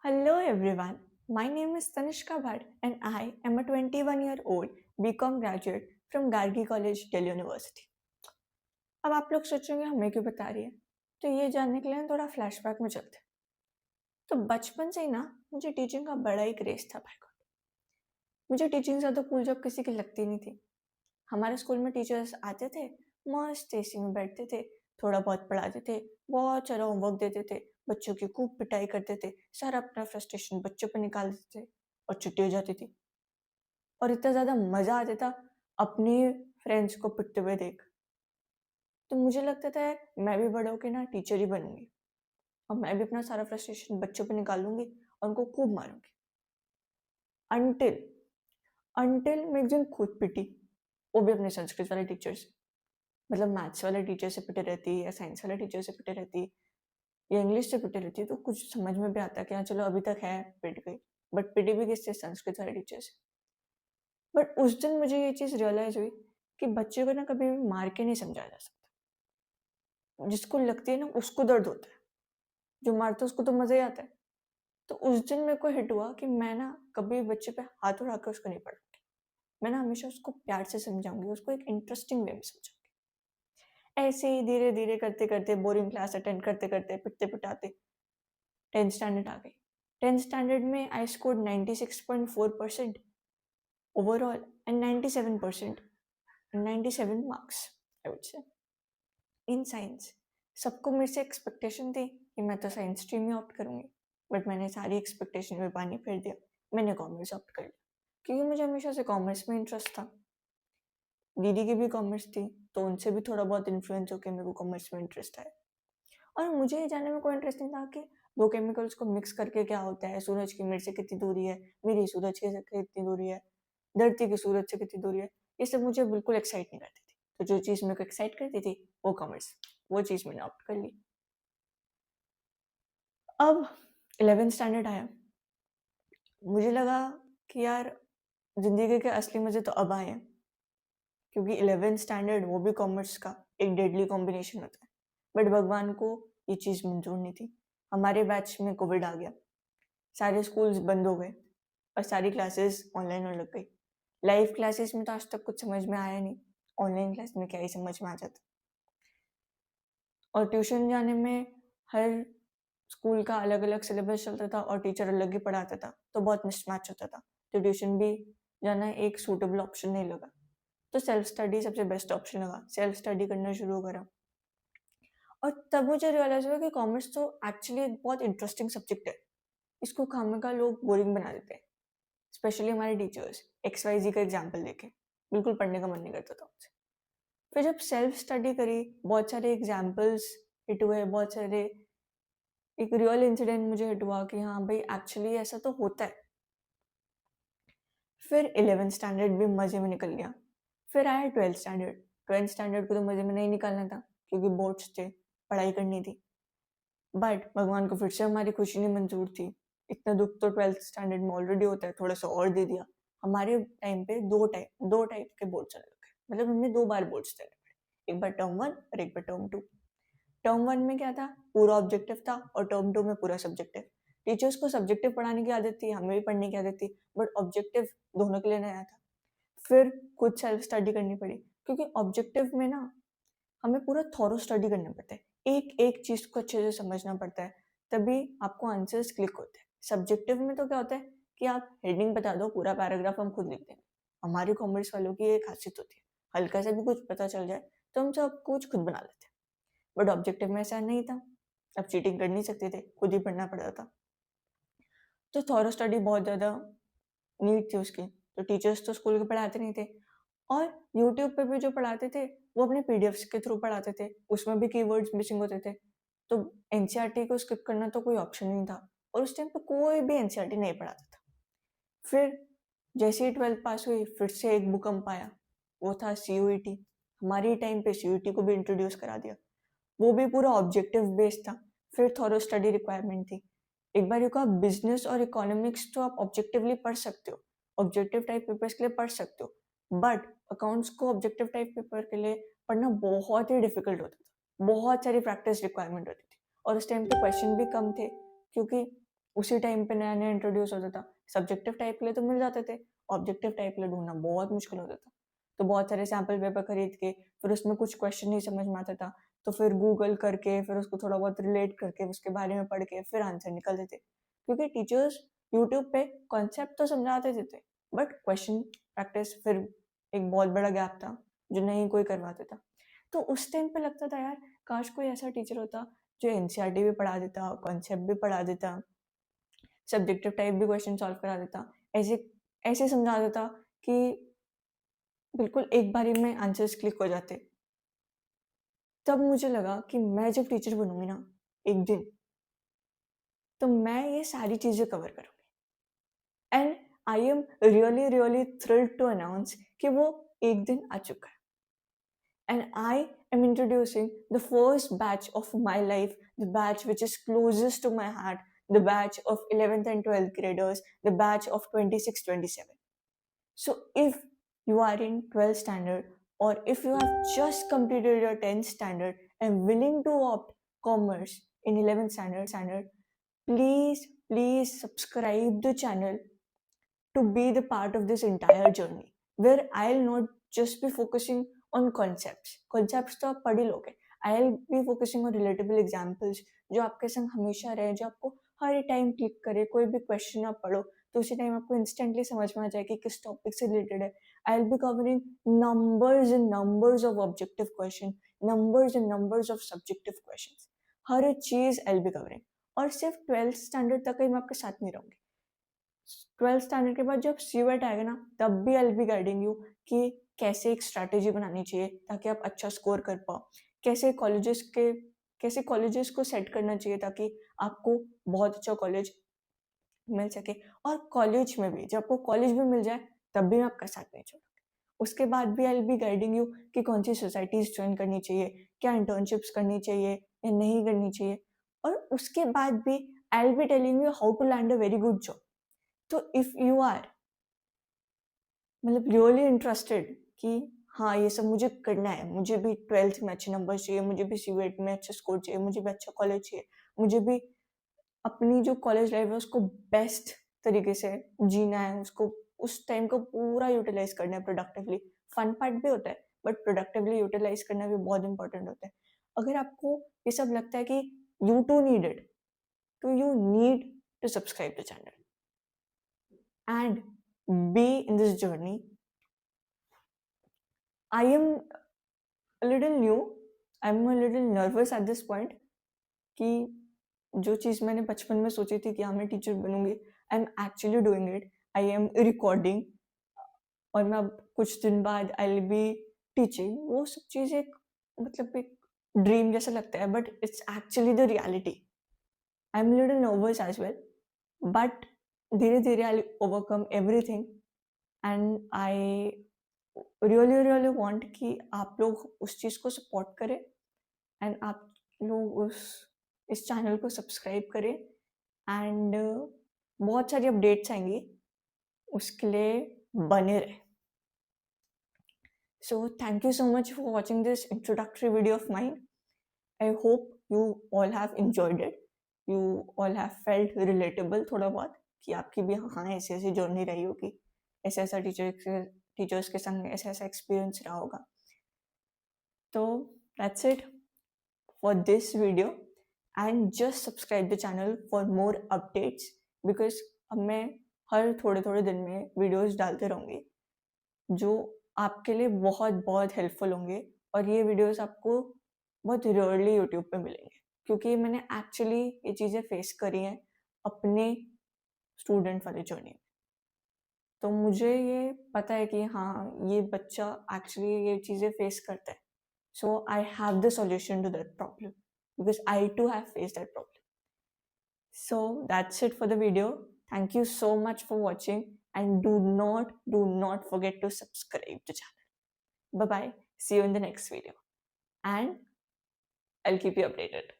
Hello everyone, my name is Tanishka Bhatt and I am a 21-year-old BCom graduate from Gargi College, Delhi University. अब आप लोग सोचेंगे हमें क्यों बता रही है, तो ये जानने के लिए थोड़ा फ्लैशबैक में चलते हैं। तो बचपन से ही ना मुझे टीचिंग का बड़ा ही क्रेज था भाई को। मुझे टीचिंग से तो कूल जॉब किसी की लगती नहीं थी। हमारे स्कूल में टीचर्स आते थे, मस्त एसी में बैठते थे, थोड़ा बहुत पढ़ाते थे, बहुत सारा होमवर्क देते थे, बच्चों की खूब पिटाई करते थे, सारा अपना फ्रस्ट्रेशन बच्चों पर निकाल देते थे और छुट्टी हो जाती थी। और इतना ज़्यादा मज़ा आता था अपनी फ्रेंड्स को पिटते हुए देख। तो मुझे लगता था यार मैं भी बड़ा होकर ना टीचर ही बनूंगी और मैं भी अपना सारा फ्रस्ट्रेशन बच्चों पे निकालूंगी और उनको खूब मारूंगी। अनटिल अनटिल मैं एक दिन खुद पिटी, वो भी अपने संस्कृत वाले टीचर से। मतलब मैथ्स वाले टीचर से पिटे रहती या साइंस वाले टीचर से पिटे रहती या इंग्लिश से पिटे रहती तो कुछ समझ में भी आता कि हाँ चलो अभी तक है, पिट गई। बट पिटी भी किससे? संस्कृत वाले टीचर से। बट उस दिन मुझे ये चीज़ रियलाइज हुई कि बच्चे को ना कभी भी मार के नहीं समझाया जा सकता। जिसको लगती है ना उसको दर्द होता है, जो मारता है उसको तो मज़ा ही आता है। तो उस दिन मेरे को हिट हुआ कि मैं ना कभी बच्चे पे हाथ उठाकर उसको नहीं पढ़ाऊंगी। मैं ना हमेशा उसको प्यार से समझाऊंगी, उसको एक इंटरेस्टिंग वे में समझाऊंगी। ऐसे ही धीरे धीरे करते करते बोरिंग क्लास अटेंड करते करते पिटते पिटाते 10th स्टैंडर्ड आ गई। 10th स्टैंडर्ड में I scored 96.4% overall and 97% 97 marks I would say in science. सबको मेरे से एक्सपेक्टेशन थी कि मैं तो साइंस स्ट्रीम में ऑप्ट करूंगी, बट मैंने सारी एक्सपेक्टेशन में पानी फेर दिया। मैंने कॉमर्स ऑप्ट कर लिया क्योंकि मुझे हमेशा से कॉमर्स में इंटरेस्ट था। दीदी की भी कॉमर्स थी, तो उनसे भी थोड़ा बहुत इन्फ्लुएंस होकर मेरे को कॉमर्स में इंटरेस्ट आया। और मुझे ये जानने में कोई इंटरेस्ट नहीं था कि दो केमिकल्स को मिक्स करके क्या होता है, सूरज की मेरे से कितनी दूरी है, मेरी सूरज की से कितनी दूरी है, धरती की सूरज से कितनी दूरी है। ये सब मुझे बिल्कुल एक्साइट नहीं करती थी। तो जो चीज़ मेरे को एक्साइट करती थी वो कॉमर्स, वो चीज़ मैंने ऑप्ट कर ली। अब 11th स्टैंडर्ड आया, मुझे लगा कि यार जिंदगी के असली मजे तो अब आए हैं, क्योंकि 11th स्टैंडर्ड वो भी कॉमर्स का एक डेडली कॉम्बिनेशन होता है। बट भगवान को ये चीज़ मंजूर नहीं थी। हमारे बैच में कोविड आ गया, सारे स्कूल्स बंद हो गए और सारी क्लासेस ऑनलाइन होने लग गई। लाइव क्लासेस में तो आज तक कुछ समझ में आया नहीं, ऑनलाइन क्लास में क्या ही समझ में आ जाता। और ट्यूशन जाने में हर स्कूल का अलग अलग सिलेबस चलता था और टीचर अलग ही पढ़ाता था, तो बहुत मिसमैच होता था। तो ट्यूशन भी जाना एक सूटेबल ऑप्शन नहीं लगा। तो सेल्फ स्टडी सबसे बेस्ट ऑप्शन लगा, सेल्फ स्टडी करना शुरू करा। और तब मुझे रियलाइज हुआ कि कॉमर्स तो एक्चुअली एक बहुत इंटरेस्टिंग सब्जेक्ट है। इसको खामखा लोग बोरिंग बना देते हैं, स्पेशली हमारे टीचर्स। XYZ का एग्जाम्पल देके बिल्कुल पढ़ने का मन नहीं करता था मुझे। फिर जब सेल्फ स्टडी करी, बहुत सारे एग्जाम्पल्स हिट हुए, बहुत सारे एक रियल इंसिडेंट मुझे हिट हुआ कि हाँ भाई एक्चुअली ऐसा तो होता है। फिर 11th स्टैंडर्ड भी मज़े में निकल गया। फिर आया 12th स्टैंडर्ड। 12th स्टैंडर्ड को तो मज़े में नहीं निकालना था क्योंकि बोर्ड्स थे, पढ़ाई करनी थी। बट भगवान को फिर से हमारी खुशी नहीं मंजूर थी। इतना दुख तो 12th स्टैंडर्ड में ऑलरेडी होता है, थोड़ा सा और दे दिया। हमारे टाइम पे दो टाइप के बोर्ड्स चल रखे, मतलब हमने 2 बार बोर्ड्स देने पड़े, एक बार टर्म 1 और एक बार टर्म 2। टर्म 1 में क्या था, पूरा ऑब्जेक्टिव था, और टर्म 2 में पूरा सब्जेक्टिव। टीचर्स को सब्जेक्टिव पढ़ाने की आदत थी, हमें भी पढ़ने की आदत थी, बट ऑब्जेक्टिव दोनों के लिए नया था। फिर खुद सेल्फ स्टडी करनी पड़ी, क्योंकि ऑब्जेक्टिव में ना हमें पूरा थॉरो स्टडी करना पड़ता है, एक एक चीज को अच्छे से समझना पड़ता है, तभी आपको आंसर्स क्लिक होते हैं। सब्जेक्टिव में तो क्या होता है कि आप हेडिंग बता दो, पूरा पैराग्राफ हम खुद लिख देंगे। हमारी कॉमर्स वालों की एक खासियत होती है, हल्का सा भी कुछ पता चल जाए तो हम सब कुछ खुद बना लेते हैं। बट ऑब्जेक्टिव में ऐसा नहीं था, अब चीटिंग कर नहीं सकते थे, खुद ही पढ़ना पड़ता था। तो थॉरो स्टडी बहुत ज़्यादा नीड थी उसकी। तो टीचर्स तो स्कूल के पढ़ाते नहीं थे, और यूट्यूब पे भी जो पढ़ाते थे वो अपने पीडीएफ्स के थ्रू पढ़ाते थे, उसमें भी कीवर्ड्स मिसिंग होते थे। तो एनसीईआरटी को स्किप करना तो कोई ऑप्शन नहीं था, और उस टाइम पे कोई भी एनसीईआरटी नहीं पढ़ाता था। फिर जैसे ही 12th पास हुई, फिर से एक भूकंप आया, वो था सीयूईटी। हमारे टाइम पे सीयूईटी को भी इंट्रोड्यूस करा दिया, वो भी पूरा ऑब्जेक्टिव बेस्ड था। फिर थॉरो स्टडी रिक्वायरमेंट थी। एक बार को आप बिजनेस और इकोनॉमिक्स तो आप ऑब्जेक्टिवली पढ़ सकते हो, ऑब्जेक्टिव टाइप पेपर्स के लिए पढ़ सकते हो, बट अकाउंट्स को ऑब्जेक्टिव टाइप पेपर के लिए पढ़ना बहुत ही डिफिकल्ट होता था, बहुत सारी प्रैक्टिस रिक्वायरमेंट होती थी। और उस टाइम पे क्वेश्चन भी कम थे, क्योंकि उसी टाइम पे नया नया इंट्रोड्यूस होता था। सब्जेक्टिव टाइप के लिए तो मिल जाते थे, ऑब्जेक्टिव टाइप के लिए ढूंढना बहुत मुश्किल होता था। तो बहुत सारे सैम्पल पेपर खरीद के फिर उसमें कुछ क्वेश्चन नहीं समझ में आता था, तो फिर गूगल करके फिर उसको थोड़ा बहुत रिलेट करके उसके बारे में पढ़ के फिर आंसर निकलते थे। क्योंकि टीचर्स यूट्यूब पे कॉन्सेप्ट तो समझाते थे, बट क्वेश्चन प्रैक्टिस फिर एक बहुत बड़ा गैप था जो नहीं कोई करवाता था। तो उस टाइम पे लगता था यार, काश कोई ऐसा टीचर होता जो एनसीईआरटी भी पढ़ा देता, कॉन्सेप्ट भी पढ़ा देता, सब्जेक्टिव टाइप भी क्वेश्चन सॉल्व करा देता, ऐसे ऐसे समझा देता कि बिल्कुल एक बारी में आंसर्स क्लिक हो जाते। तब मुझे लगा कि मैं जब टीचर बनूंगी ना एक दिन, तो मैं ये सारी चीजें कवर करूंगी। And I am really really thrilled to announce कि वो एक दिन आ चुका है। And I am introducing the first batch of my life, the batch which is closest to my heart, the batch of 11th and 12th graders, the batch of 26, 27. So if you are in 12th standard, or if you have just completed your 10th standard and willing to opt commerce in 11th standard, please subscribe the channel to be the part of this entire journey, where I'll not just be focusing on concepts. Concepts तो आप पढ़ ही लोगे. I'll be focusing on relatable examples जो आपके संग हमेशा रहे, जो आपको हर टाइम क्लिक करे. कोई भी क्वेश्चन आप पढ़ो तो उसी टाइम आपको इंस्टेंटली समझ में आ जाए कि किस टॉपिक से रिलेटेड है. I'll be covering numbers and numbers of objective question, numbers and numbers of subjective questions. हर चीज I'll be covering. और सिर्फ 12th स्टैंडर्ड तक ही मैं आपके साथ नहीं रहूंगी. 12th स्टैंडर्ड के बाद जब सीवेट आएगा ना, तब भी I will be guiding you कि कैसे एक स्ट्रैटेजी बनानी चाहिए ताकि आप अच्छा स्कोर कर पाओ, कैसे कॉलेजेस को सेट करना चाहिए ताकि आपको बहुत अच्छा कॉलेज मिल सके. और कॉलेज में भी, जब आपको कॉलेज भी मिल जाए तब भी मैं आपका साथ नहीं छोड़ूंगी. उसके बाद भी I will be guiding you कि कौन सी सोसाइटीज ज्वाइन करनी चाहिए, क्या इंटर्नशिप्स करनी चाहिए या नहीं करनी चाहिए. और उसके बाद भी I will be telling you how to land a very good job. तो इफ यू आर मतलब रियली इंटरेस्टेड कि हाँ ये सब मुझे करना है, मुझे भी 12th में अच्छे नंबर चाहिए, मुझे भी सीवेट में अच्छा स्कोर चाहिए, मुझे भी अच्छा कॉलेज चाहिए, मुझे भी अपनी जो कॉलेज लाइफ है उसको बेस्ट तरीके से जीना है, उसको उस टाइम को पूरा यूटिलाइज करना है प्रोडक्टिवली. फन पार्ट भी होता है बट प्रोडक्टिवली यूटिलाइज करना भी बहुत इंपॉर्टेंट होता है. अगर आपको ये सब लगता है कि यू टू नीड इट, तो you need to subscribe the channel and be in this journey. I am a little new, I'm a little nervous at this point कि जो चीज़ मैंने बचपन में सोची थी कि हाँ मैं टीचर बनूंगी, I am actually doing it. I am recording और मैं अब कुछ दिन बाद आई विल बी टीचिंग. वो सब चीज़ एक मतलब एक ड्रीम जैसा लगता है but it's actually the reality. I am little nervous as well but धीरे धीरे I overcome everything. And I really want कि आप लोग उस चीज़ को सपोर्ट करें एंड आप लोग इस चैनल को सब्सक्राइब करें. एंड बहुत सारी अपडेट्स आएंगी, उसके लिए बने रहे. So thank you so much for watching this introductory video of mine. I hope you all have enjoyed it, you all have felt relatable थोड़ा बहुत कि आपकी भी हाँ ऐसी ऐसी जर्नी रही होगी, ऐसा ऐसा टीचर्स के संग ऐसा ऐसा एक्सपीरियंस रहा होगा. तो that's it for this video and just subscribe the channel for more updates because अब मैं हर थोड़े थोड़े दिन में वीडियोस डालते रहूँगी जो आपके लिए बहुत बहुत हेल्पफुल होंगे. और ये वीडियोस आपको बहुत रेयरली यूट्यूब पे मिलेंगे क्योंकि मैंने एक्चुअली ये चीज़ें फेस करी हैं अपने स्टूडेंट वाले जर्नी में. तो मुझे ये पता है कि हाँ ये बच्चा एक्चुअली ये चीज़ें फेस करता है. So I have the solution to that problem because I too have faced that problem. So that's it for the video. Thank you so much for watching and do not forget to subscribe to the channel. Bye bye. See you in the next video and I'll keep you updated.